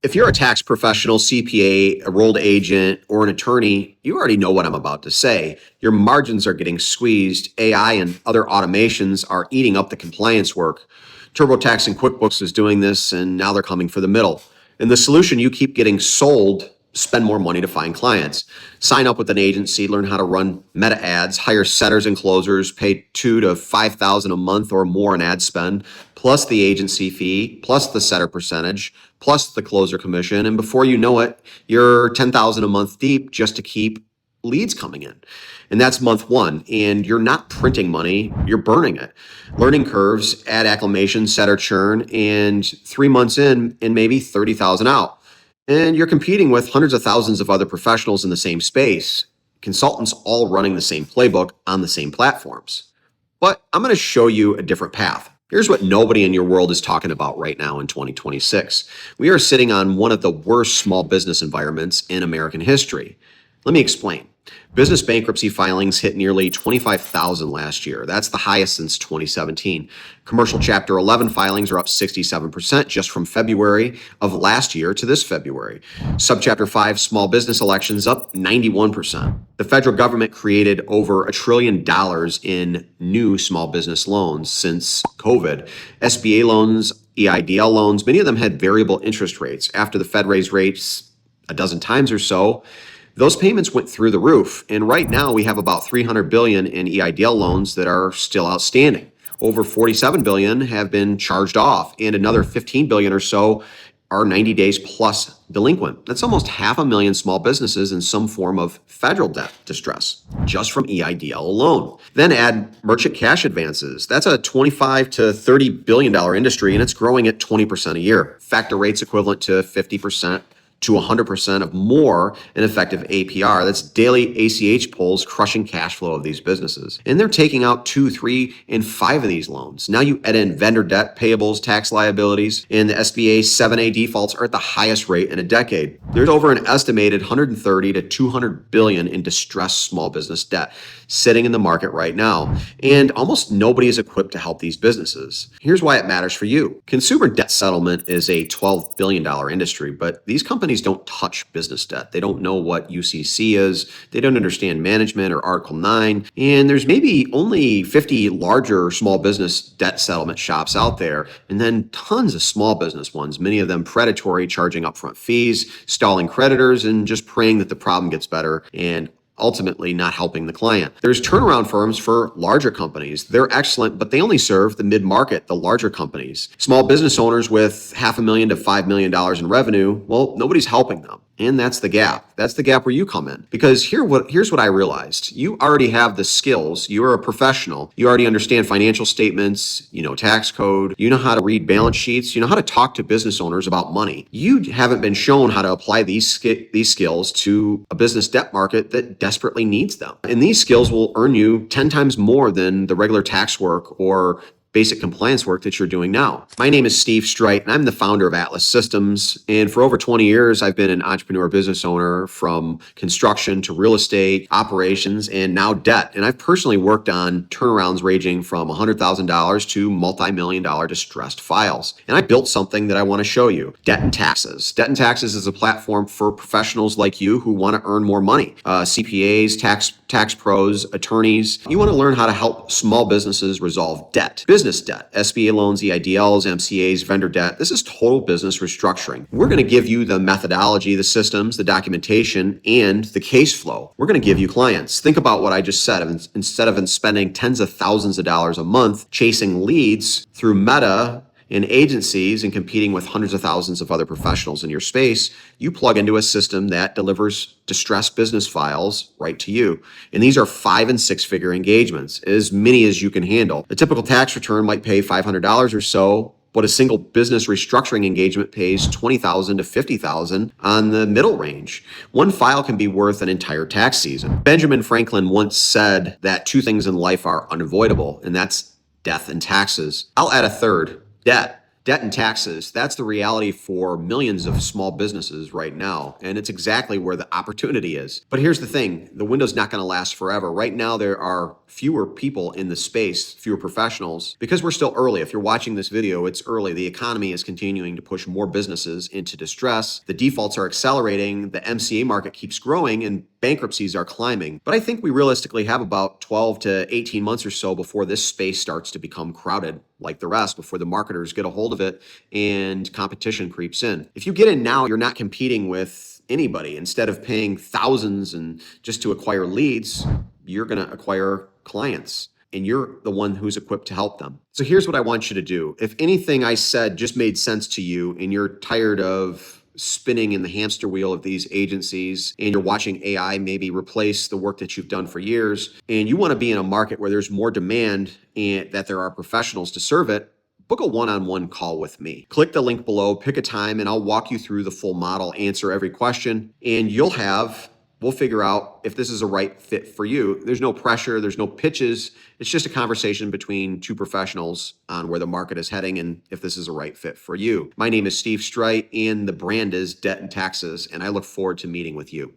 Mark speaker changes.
Speaker 1: If you're a tax professional, CPA, enrolled agent, or an attorney, you already know what I'm about to say. Your margins are getting squeezed. AI and other automations are eating up the compliance work. TurboTax and QuickBooks is doing this, and now they're coming for the middle. And the solution you keep getting sold: spend more money to find clients. Sign up with an agency, learn how to run meta ads, hire setters and closers, pay $2,000 to $5,000 a month or more in ad spend, plus the agency fee, plus the setter percentage, plus the closer commission. And before you know it, you're $10,000 a month deep just to keep leads coming in. And that's month one. And you're not printing money, you're burning it. Learning curves, ad acclimation, setter churn, and 3 months in and maybe 30,000 out. And you're competing with hundreds of thousands of other professionals in the same space, consultants all running the same playbook on the same platforms. But I'm going to show you a different path. Here's what nobody in your world is talking about right now in 2026. We are sitting on one of the worst small business environments in American history. Let me explain. Business bankruptcy filings hit nearly 25,000 last year. That's the highest since 2017. Commercial Chapter 11 filings are up 67% just from February of last year to this February. Subchapter 5 small business elections up 91%. The federal government created over $1 trillion in new small business loans since COVID. SBA loans, EIDL loans, many of them had variable interest rates. After the Fed raised rates a dozen times or so, those payments went through the roof. And right now we have about $300 billion in EIDL loans that are still outstanding. Over $47 billion have been charged off, and another $15 billion or so are 90 days plus delinquent. That's almost 500,000 small businesses in some form of federal debt distress just from EIDL alone. Then add merchant cash advances. That's a $25 to $30 billion industry, and it's growing at 20% a year. Factor rates equivalent to 50% to 100% of more in effective APR. That's daily ACH pulls crushing cash flow of these businesses. And they're taking out 2, 3, and 5 of these loans. Now you add in vendor debt, payables, tax liabilities, and the SBA 7A defaults are at the highest rate in a decade. There's over an estimated 130 to 200 billion in distressed small business debt sitting in the market right now. And almost nobody is equipped to help these businesses. Here's why it matters for you. Consumer debt settlement is a $12 billion industry, but these companies don't touch business debt. They don't know what UCC is. They don't understand management or Article 9. And there's maybe only 50 larger small business debt settlement shops out there, and then tons of small business ones, many of them predatory, charging upfront fees, stalling creditors, and just praying that the problem gets better and ultimately not helping the client. There's turnaround firms for larger companies. They're excellent, but they only serve the mid-market, the larger companies. Small business owners with $500,000 to $5 million in revenue, well, nobody's helping them. And that's the gap. That's the gap where you come in. Because here's what I realized. You already have the skills. You're a professional. You already understand financial statements, you know tax code, you know how to read balance sheets, you know how to talk to business owners about money. You haven't been shown how to apply these skills to a business debt market that desperately needs them. And these skills will earn you 10 times more than the regular tax work or basic compliance work that you're doing now. My name is Steve Streit, and I'm the founder of Atlas Systems. And for over 20 years, I've been an entrepreneur business owner from construction to real estate, operations, and now debt. And I've personally worked on turnarounds ranging from $100,000 to multi-million-dollar distressed files. And I built something that I want to show you. Debt and Taxes. Debt and Taxes is a platform for professionals like you who want to earn more money. CPAs, tax pros, attorneys. You want to learn how to help small businesses resolve debt. Business debt, SBA loans, EIDLs, MCAs, vendor debt. This is total business restructuring. We're going to give you the methodology, the systems, the documentation, and the case flow. We're going to give you clients. Think about what I just said. Instead of spending tens of thousands of dollars a month chasing leads through Meta in agencies and competing with hundreds of thousands of other professionals in your space, you plug into a system that delivers distressed business files right to you. And these are 5- and 6-figure engagements, as many as you can handle. A typical tax return might pay $500 or so, but a single business restructuring engagement pays $20,000 to $50,000 on the middle range. One file can be worth an entire tax season. Benjamin Franklin once said that 2 things in life are unavoidable, and that's death and taxes. I'll add a third: debt. Debt and taxes, that's the reality for millions of small businesses right now. And it's exactly where the opportunity is. But here's the thing, the window's not going to last forever. Right now, there are fewer people in the space, fewer professionals, because we're still early. If you're watching this video, it's early. The economy is continuing to push more businesses into distress. The defaults are accelerating. The MCA market keeps growing and bankruptcies are climbing. But I think we realistically have about 12 to 18 months or so before this space starts to become crowded like the rest, before the marketers get a hold of it and competition creeps in. If you get in now, you're not competing with anybody. Instead of paying thousands and just to acquire leads, you're going to acquire clients, and you're the one who's equipped to help them. So here's what I want you to do. If anything I said just made sense to you and you're tired of spinning in the hamster wheel of these agencies and you're watching AI maybe replace the work that you've done for years, and you want to be in a market where there's more demand and that there are professionals to serve it, book a one-on-one call with me. Click the link below, pick a time, and I'll walk you through the full model, answer every question, and we'll figure out if this is a right fit for you. There's no pressure, there's no pitches. It's just a conversation between two professionals on where the market is heading and if this is a right fit for you. My name is Steve Strite, and the brand is Debt and Taxes, and I look forward to meeting with you.